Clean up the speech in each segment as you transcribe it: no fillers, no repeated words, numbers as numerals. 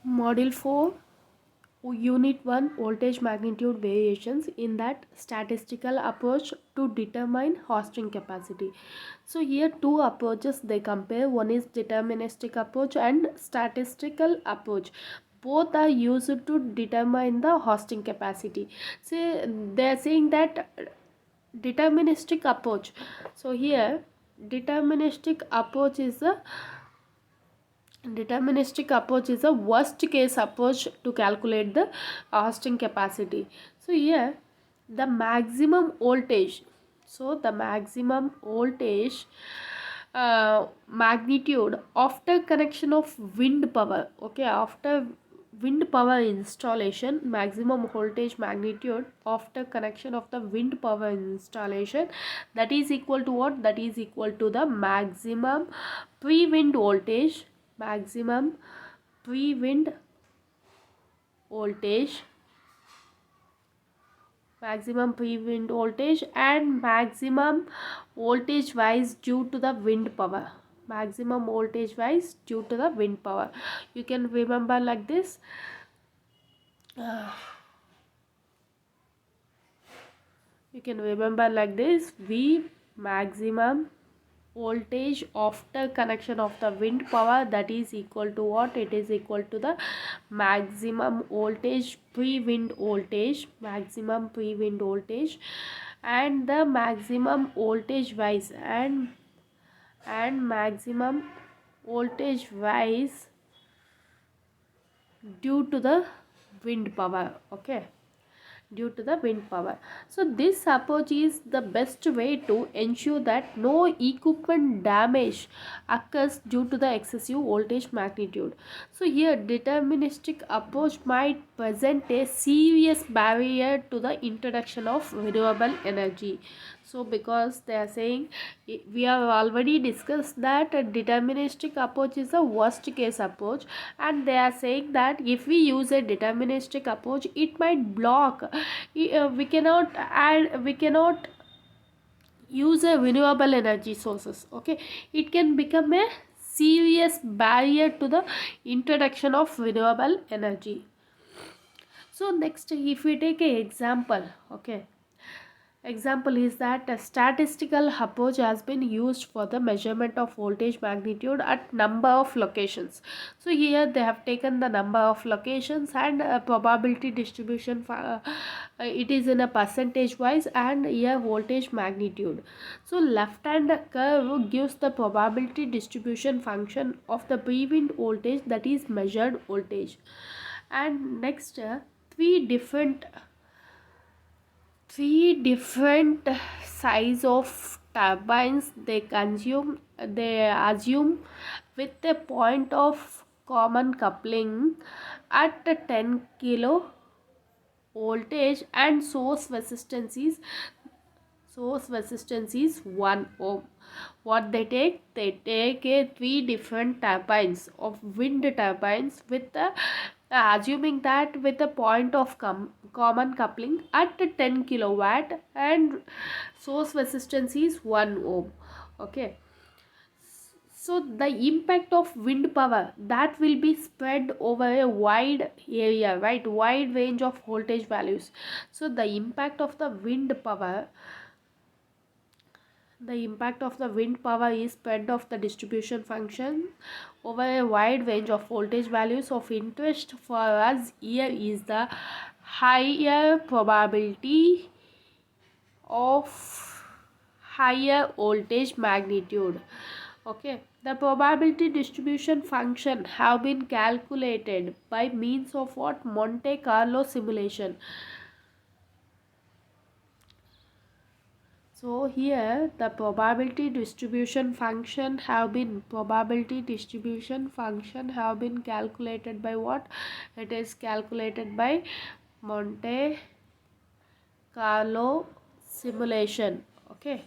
Module 4, Unit 1, voltage magnitude variations in that statistical approach to determine hosting capacity. So here two approaches they compare. One is deterministic approach and statistical approach. Both are used to determine the hosting capacity. So they are saying that deterministic approach. So here deterministic approach is a worst case approach to calculate the hosting capacity. So here the maximum voltage, so the maximum voltage magnitude after connection of wind power, okay, after wind power installation, maximum voltage magnitude after connection of the wind power installation, that is equal to what? That is equal to the maximum pre-wind voltage, maximum pre-wind voltage, maximum pre-wind voltage and maximum voltage rise due to the wind power, maximum voltage rise due to the wind power. You can remember like this. You can remember like this: V maximum voltage after connection of the wind power, that is equal to what? It is equal to the maximum voltage pre-wind voltage, maximum pre-wind voltage, and the maximum voltage rise and maximum voltage rise due to the wind power, okay, due to the wind power. So this approach is the best way to ensure that no equipment damage occurs due to the excessive voltage magnitude. So here deterministic approach might present a serious barrier to the introduction of renewable energy. So because they are saying, we have already discussed that a deterministic approach is a worst case approach, and they are saying that if we use a deterministic approach, it might block, we cannot use a renewable energy sources, okay. It can become a serious barrier to the introduction of renewable energy. So next, if we take an example, okay, example is that a statistical approach has been used for the measurement of voltage magnitude at number of locations. So here they have taken the number of locations and probability distribution for, it is in a percentage wise, and here voltage magnitude. So left hand curve gives the probability distribution function of the pre-wind voltage, that is measured voltage. And next, three different size of turbines they assume with a point of common coupling at 10 kilo voltage, and source resistance is 1 ohm. What they take? They take a three different turbines of wind turbines with the assuming that with a point of common coupling at 10 kilowatt, and source resistance is 1 ohm, okay. So the impact of wind power, that will be spread over a wide area, right, wide range of voltage values. So the impact of the wind power is spread of the distribution function over a wide range of voltage values. Of interest for us here is the higher probability of higher voltage magnitude, okay. The probability distribution function have been calculated by means of what? Monte Carlo simulation. So here the probability distribution function have been calculated by what? It is calculated by Monte Carlo simulation, okay.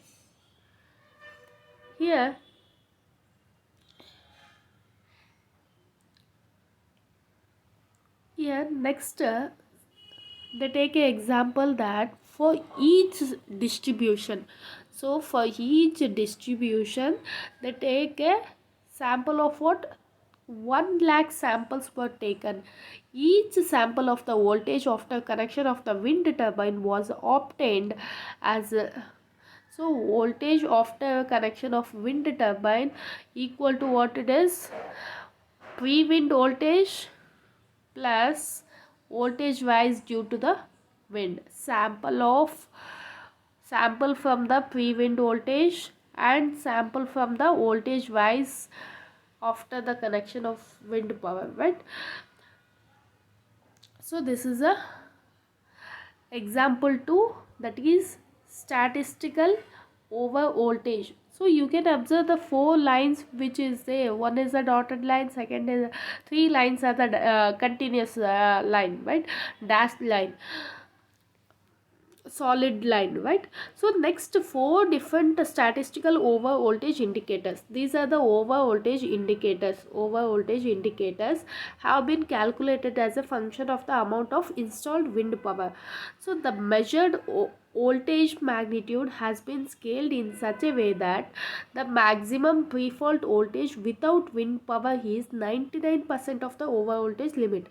Here next, they take an example that for each distribution, so for each distribution they take a sample of what? 1 lakh samples were taken. Each sample of the voltage after connection of the wind turbine was obtained as so voltage after connection of wind turbine equal to what it is, pre-wind voltage plus voltage rise due to the wind. Sample from the pre-wind voltage and sample from the voltage rise after the connection of wind power, right? So this is a example 2, that is statistical over voltage. So you can observe the 4 lines which is there. One is the dotted line, second is 3 lines are the continuous line, right? Dashed line, solid line, right? So next, 4 different statistical over voltage indicators. These are the over voltage indicators. Over voltage indicators have been calculated as a function of the amount of installed wind power. So the measured voltage magnitude has been scaled in such a way that the maximum pre-fault voltage without wind power is 99% of the over voltage limit.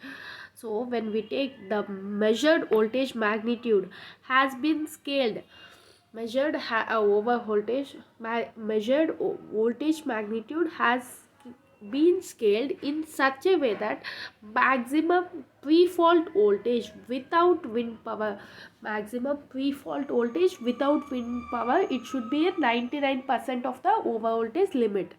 So when we take the measured voltage magnitude has been scaled, measured voltage magnitude has been scaled in such a way that maximum pre-fault voltage without wind power, it should be a 99% of the over voltage limit.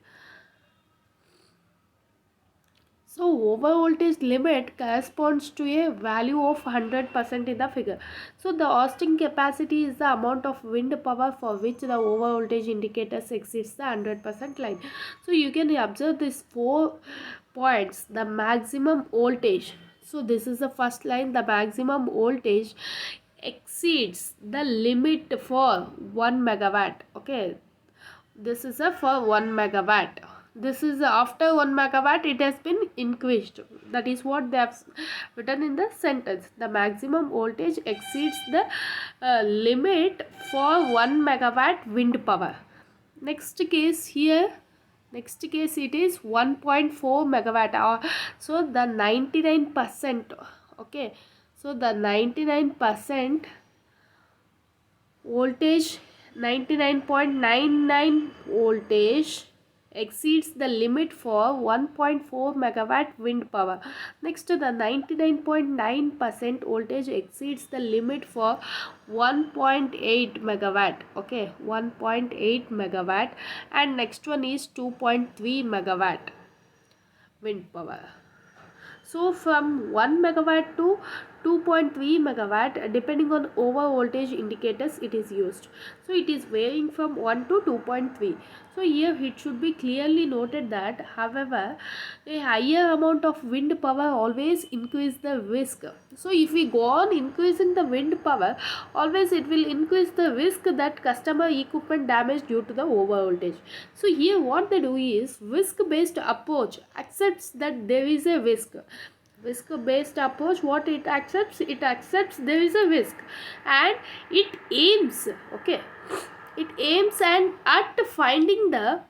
So over voltage limit corresponds to a value of 100% in the figure. So the Austin capacity is the amount of wind power for which the over voltage indicators exceeds the 100% line. So you can observe these 4 points. The maximum voltage. So this is the first line. The maximum voltage exceeds the limit for 1 megawatt. Okay. This is a for 1 megawatt. This is after 1 megawatt it has been increased. That is what they have written in the sentence. The maximum voltage exceeds the limit for 1 megawatt wind power. Next case it is 1.4 megawatt. So the 99%, okay, so the 99% voltage, 99.99 voltage exceeds the limit for 1.4 megawatt wind power. Next, the 99.9% voltage exceeds the limit for 1.8 megawatt. Okay, 1.8 megawatt, and next one is 2.3 megawatt wind power. So from 1 megawatt to 2.3 megawatt, depending on over voltage indicators it is used. So it is varying from 1 to 2.3. So here it should be clearly noted that, however, a higher amount of wind power always increase the risk. So if we go on increasing the wind power, always it will increase the risk that customer equipment damage due to the over voltage. So here what they do is, risk based approach accepts that there is a risk. Risk based approach, what it accepts there is a risk, and it aims, okay, it aims and at finding the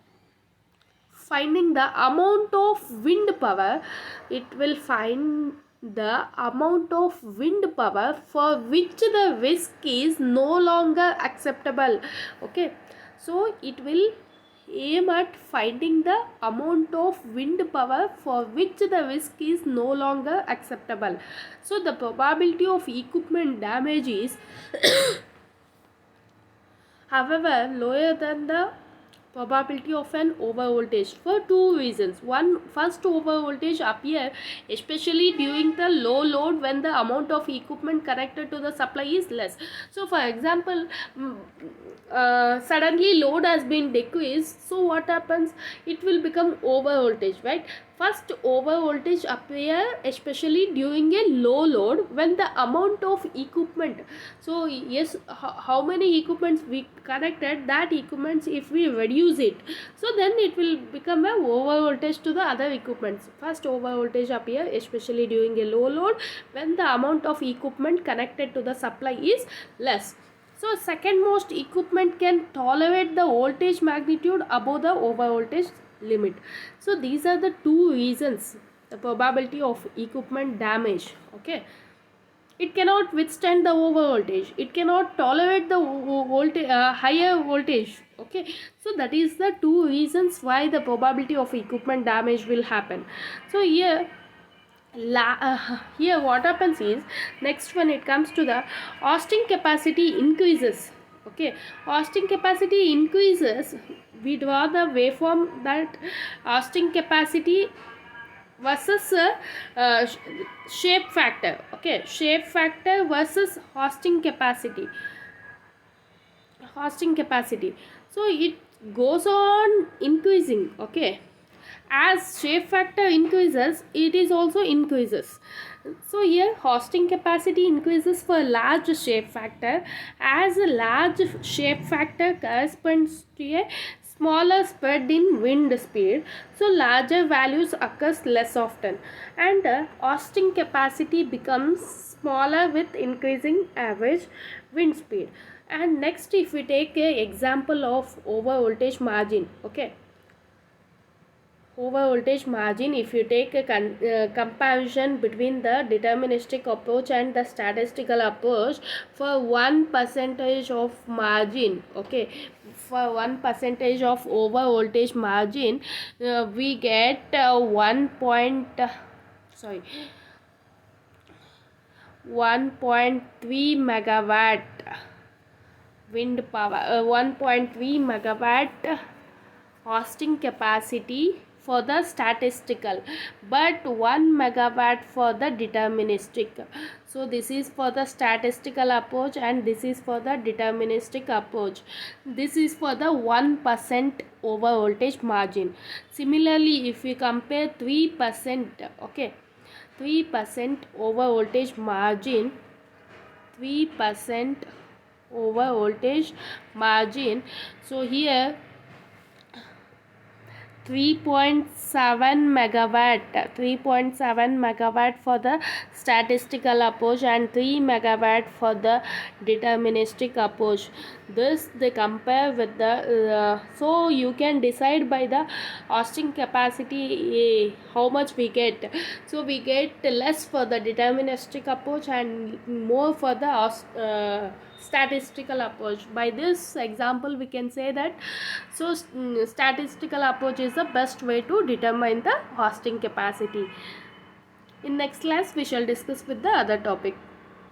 amount of wind power. It will find the amount of wind power for which the risk is no longer acceptable. Okay, so it will aim at finding the amount of wind power for which the risk is no longer acceptable. So the probability of equipment damage is however lower than the probability of an over voltage for 2 reasons. First, over voltage appear especially during the low load when the amount of equipment connected to the supply is less. So for example, suddenly load has been decreased, so what happens, it will become over voltage, right? First, over voltage appear especially during a low load when the amount of equipment, so yes, how many equipments we connected, that equipments if we reduce it, so then it will become a over voltage to the other equipments. First, over voltage appear especially during a low load when the amount of equipment connected to the supply is less. So second, most equipment can tolerate the voltage magnitude above the over voltage limit. So these are the two reasons the probability of equipment damage. Okay, it cannot withstand the over voltage, it cannot tolerate the voltage, higher voltage. Okay, so that is the two reasons why the probability of equipment damage will happen. So here here what happens is, next when it comes to the hosting capacity increases. Okay, hosting capacity increases, we draw the waveform that hosting capacity versus shape factor. Okay, shape factor versus hosting capacity. So it goes on increasing. Okay, as shape factor increases, it is also increases. So here hosting capacity increases for large shape factor, as a large shape factor corresponds to a smaller spread in wind speed, so larger values occurs less often, and hosting capacity becomes smaller with increasing average wind speed. And next, if we take a example of over voltage margin. Okay, over voltage margin, if you take a comparison between the deterministic approach and the statistical approach, for 1% of margin. Okay, for 1% of over voltage margin, we get 1.3 megawatt wind power, 1.3 megawatt hosting capacity for the statistical, but 1 megawatt for the deterministic. So this is for the statistical approach and this is for the deterministic approach. This is for the 1% over voltage margin. Similarly, if we compare 3%, okay, 3% over voltage margin, 3% over voltage margin. So here 3.7 megawatt for the statistical approach and 3 megawatt for the deterministic approach. This they compare with the so you can decide by the hosting capacity how much we get. So we get less for the deterministic approach and more for the statistical approach. By this example we can say that, so statistical approach is the best way to determine the hosting capacity. In next class we shall discuss with the other topic.